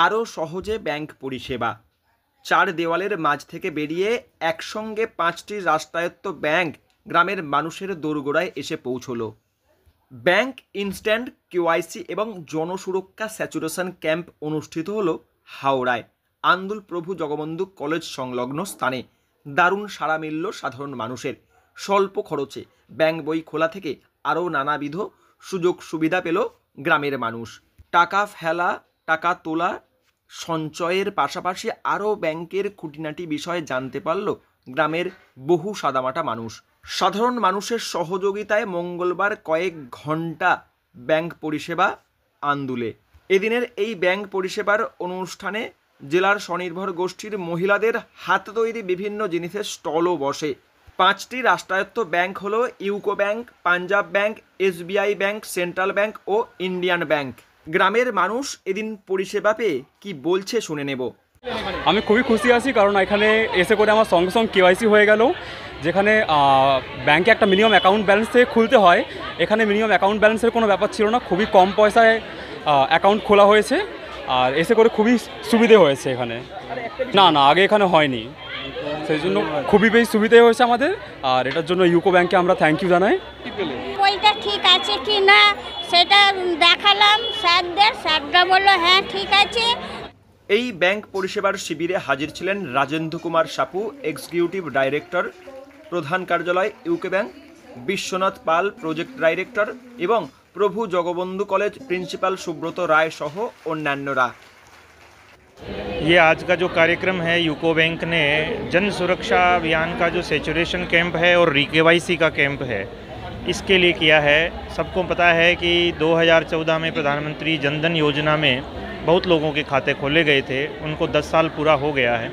আরও সহজে ব্যাংক পরিষেবা। চার দেওয়ালের মাঝ থেকে বেরিয়ে একসঙ্গে 5টি রাষ্ট্রায়ত্ত ব্যাংক গ্রামের মানুষের দোরগোড়ায় এসে পৌঁছল। ব্যাংক ইনস্ট্যান্ট কেওয়াইসি এবং জনসুরক্ষা স্যাচুরেশন ক্যাম্প অনুষ্ঠিত হলো হাওড়ায় আন্দুল প্রভু জগবন্ধু কলেজ সংলগ্ন স্থানে। দারুণ সাড়া মিলল সাধারণ মানুষের। স্বল্প খরচে ব্যাংক বই খোলা থেকে আরও নানাবিধ সুযোগ সুবিধা পেল গ্রামের মানুষ। টাকা ফেলা, টাকা তোলা, সঞ্চয়ের পাশাপাশি আরও ব্যাংকের খুঁটিনাটি বিষয়ে জানতে পারল গ্রামের বহু সাদামাটা মানুষ। সাধারণ মানুষের সহযোগিতায় মঙ্গলবার কয়েক ঘন্টা ব্যাংক পরিষেবা আন্দুলে। এদিনের এই ব্যাংক পরিষেবার অনুষ্ঠানে জেলার স্বনির্ভর গোষ্ঠীর মহিলাদের হাত তৈরি বিভিন্ন জিনিসের স্টলও বসে। 5টি রাষ্ট্রায়ত্ত ব্যাংক হলো UCO bank, Punjab bank, SBI bank, central bank ও ইন্ডিয়ান ব্যাংক। গ্রামের মানুষ এদিন পরিষেবা পেয়ে কি বলছে শুনে নেব। আমি খুবই খুশি আছি, কারণ এখানে এসে করে আমার সঙ্গে সঙ্গে কেওয়াইসি হয়ে গেল। যেখানে ব্যাংকে একটা মিনিমাম অ্যাকাউন্ট ব্যালেন্স থেকে খুলতে হয়, এখানে মিনিমাম অ্যাকাউন্ট ব্যালেন্সের কোনো ব্যাপার ছিল না। খুবই কম পয়সায় অ্যাকাউন্ট খোলা হয়েছে, আর এসে করে খুবই সুবিধে হয়েছে এখানে। না আগে এখানে হয়নি, সেই জন্য খুবই বেশি সুবিধে হয়েছে আমাদের। আর এটার জন্য ইউকো ব্যাংকে আমরা থ্যাংক ইউ জানাই। বইটা ঠিক আছে কি না সেটা দেখালাম স্যাররা বললো হ্যাঁ ঠিক আছে। এই ব্যাংক পরিষেবার শিবিরে হাজির ছিলেন রাজেন্দ্র কুমার সাপু, এক্সিকিউটিভ ডাইরেক্টর, প্রধান কার্যালয় ইউকো ব্যাংক, বিশ্বনাথ পাল, প্রজেক্ট ডাইরেক্টর এবং প্রভু জগবন্ধু কলেজ প্রিন্সিপাল সুব্রত রায় সহ অন্যান্যরা। ये आज का जो कार्यक्रम है, यूको बैंक ने जन सुरक्षा अभियान का जो सैचुरेशन कैंप है और री-केवाईसी का कैंप है, इसके लिए किया है। सबको पता है कि 2014 में प्रधानमंत्री जनधन योजना में बहुत लोगों के खाते खोले गए थे, उनको 10 साल पूरा हो गया है।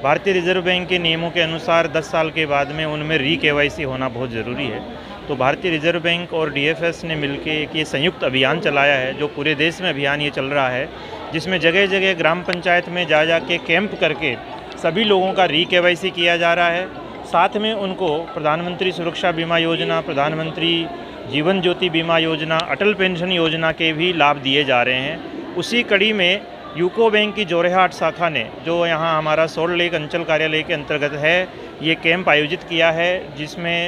भारतीय रिजर्व बैंक के नियमों के अनुसार 10 साल के बाद में उनमें री-केवाईसी होना बहुत ज़रूरी है। तो भारतीय रिजर्व बैंक और DFS ने मिलकर एक ये संयुक्त अभियान चलाया है, जो पूरे देश में अभियान ये चल रहा है, जिसमें जगह जगह ग्राम पंचायत में जा के कैंप करके सभी लोगों का री-केवाईसी किया जा रहा है। साथ में उनको प्रधानमंत्री सुरक्षा बीमा योजना, प्रधानमंत्री जीवन ज्योति बीमा योजना, अटल पेंशन योजना के भी लाभ दिए जा रहे हैं। उसी कड़ी में यूको बैंक की जोरेहाट शाखा ने, जो यहाँ हमारा सोल्ड लेक अंचल कार्यालय के अंतर्गत है, ये कैंप आयोजित किया है, जिसमें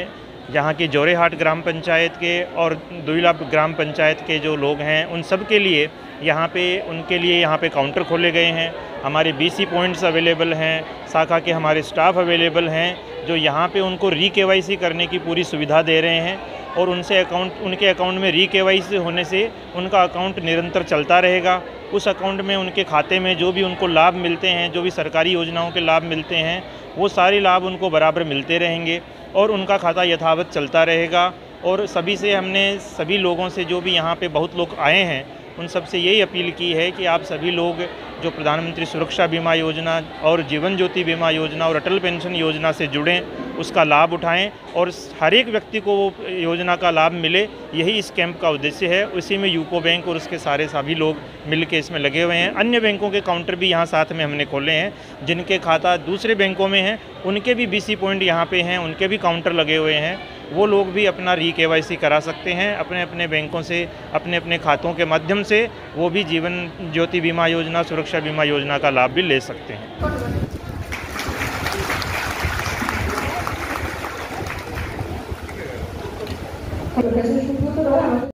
यहाँ की जोरेहाट ग्राम पंचायत के और दुईला ग्राम पंचायत के जो लोग हैं उन सब के लिए उनके लिए यहाँ पे काउंटर खोले गए हैं। हमारे BC पॉइंट्स अवेलेबल हैं, शाखा के हमारे स्टाफ अवेलेबल हैं, जो यहाँ पे उनको री-केवाईसी करने की पूरी सुविधा दे रहे हैं। और उनके अकाउंट में री-केवाईसी होने से उनका अकाउंट निरंतर चलता रहेगा। उस अकाउंट में उनके खाते में जो भी उनको लाभ मिलते हैं, जो भी सरकारी योजनाओं के लाभ मिलते हैं, वो सारे लाभ उनको बराबर मिलते रहेंगे और उनका खाता यथावत चलता रहेगा। और हमने सभी लोगों से, जो भी यहाँ पे बहुत लोग आए हैं, उन सब से यही अपील की है कि आप सभी लोग जो प्रधानमंत्री सुरक्षा बीमा योजना और जीवन ज्योति बीमा योजना और अटल पेंशन योजना से जुड़ें, उसका लाभ उठाएं और हर एक व्यक्ति को वो योजना का लाभ मिले। यही इस कैंप का उद्देश्य है। उसी में यूको बैंक और उसके सभी लोग मिल के इसमें लगे हुए हैं। अन्य बैंकों के काउंटर भी यहाँ साथ में हमने खोले हैं, जिनके खाता दूसरे बैंकों में हैं, उनके भी BC पॉइंट यहाँ पे हैं, उनके भी काउंटर लगे हुए हैं। वो लोग भी अपना री-केवाईसी करा सकते हैं अपने अपने बैंकों से, अपने अपने खातों के माध्यम से। वो भी जीवन ज्योति बीमा योजना, सुरक्षा बीमा योजना का लाभ भी ले सकते हैं।